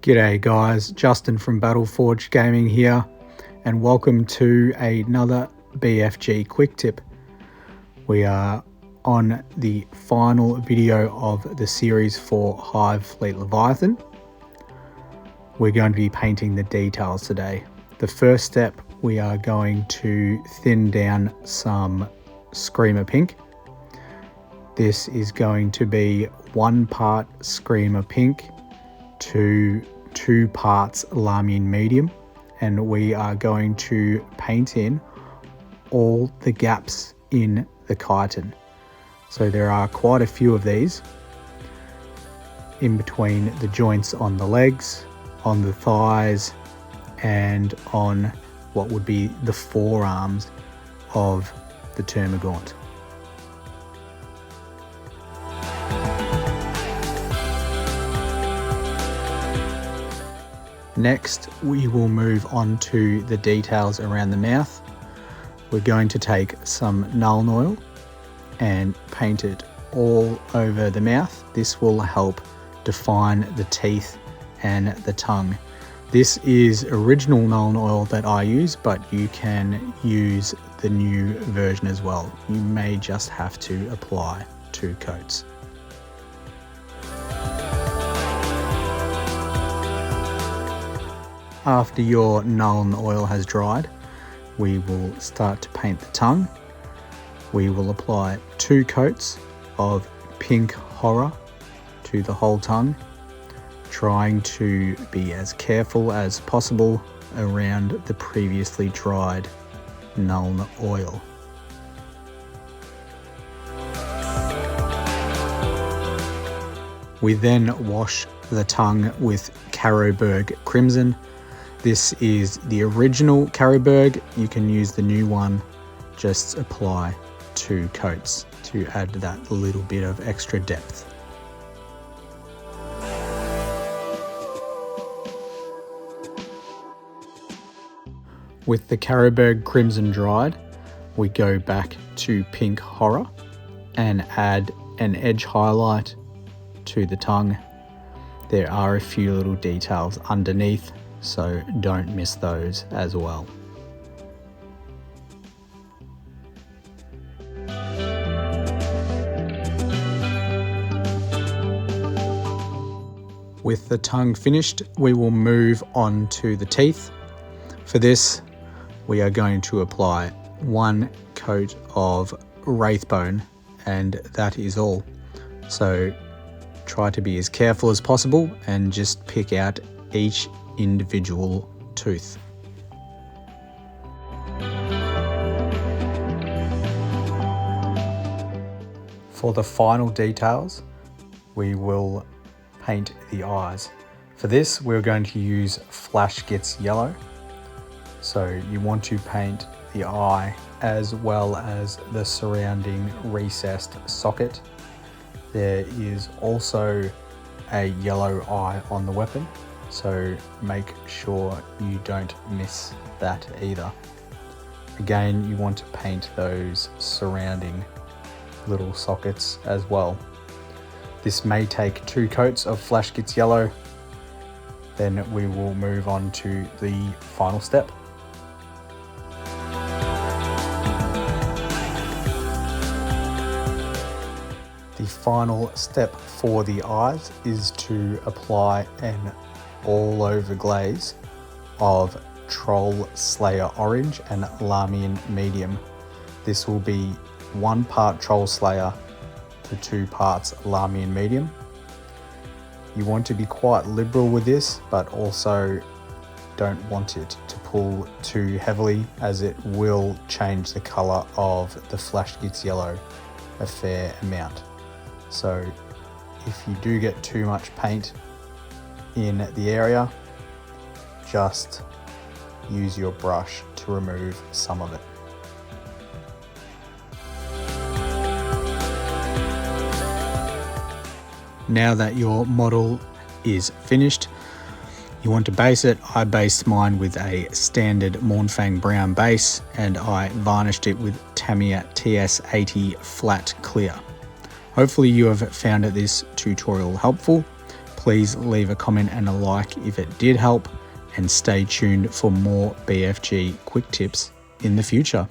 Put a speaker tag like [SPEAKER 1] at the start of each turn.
[SPEAKER 1] G'day guys, Justin from Battleforge Gaming here, and welcome to another BFG quick tip. We are on the final video of the series for Hive Fleet Leviathan. We're going to be painting the details today. The first step, we are going to thin down some Screamer Pink. This is going to be 1 part Screamer Pink to 2 parts Lahmian medium, and we are going to paint in all the gaps in the chitin. So there are quite a few of these in between the joints on the legs, on the thighs, and on what would be the forearms of the Termagant. Next, we will move on to the details around the mouth. We're going to take some Nuln Oil and paint it all over the mouth. This will help define the teeth and the tongue. This is original Nuln Oil that I use, but you can use the new version as well. You may just have to apply 2 coats. After your Nuln Oil has dried, we will start to paint the tongue. We will apply 2 coats of pink horror to the whole tongue, trying to be as careful as possible around the previously dried Nuln Oil. We then wash the tongue with Carroburg Crimson. This is the original Carroburg. You can use the new one. Just apply 2 coats to add that little bit of extra depth. With the Carroburg Crimson dried, we go back to pink horror and add an edge highlight to the tongue. There are a few little details underneath, so don't miss those as well. With the tongue finished, we will move on to the teeth. For this, we are going to apply 1 coat of Wraithbone, and that is all. So try to be as careful as possible and just pick out each individual tooth. For the final details, we will paint the eyes. For this, we're going to use Flash Gitz yellow. So you want to paint the eye as well as the surrounding recessed socket. There is also a yellow eye on the weapon, so make sure you don't miss that either. Again, you want to paint those surrounding little sockets as well. This may take 2 coats of Flash Gitz yellow. Then we will move on to the final step. The final step for the eyes is to apply an all-over glaze of Troll Slayer Orange and Lahmian Medium. This will be 1 part Troll Slayer to 2 parts Lahmian Medium. You want to be quite liberal with this, but also don't want it to pull too heavily, as it will change the colour of the Flash Gitz yellow a fair amount. So if you do get too much paint in the area, just use your brush to remove some of it. Now that your model is finished, you want to base it. I based mine with a standard Mournfang brown base, and I varnished it with Tamiya TS80 flat clear. Hopefully you have found this tutorial helpful. Please leave a comment and a like if it did help, and stay tuned for more BFG quick tips in the future.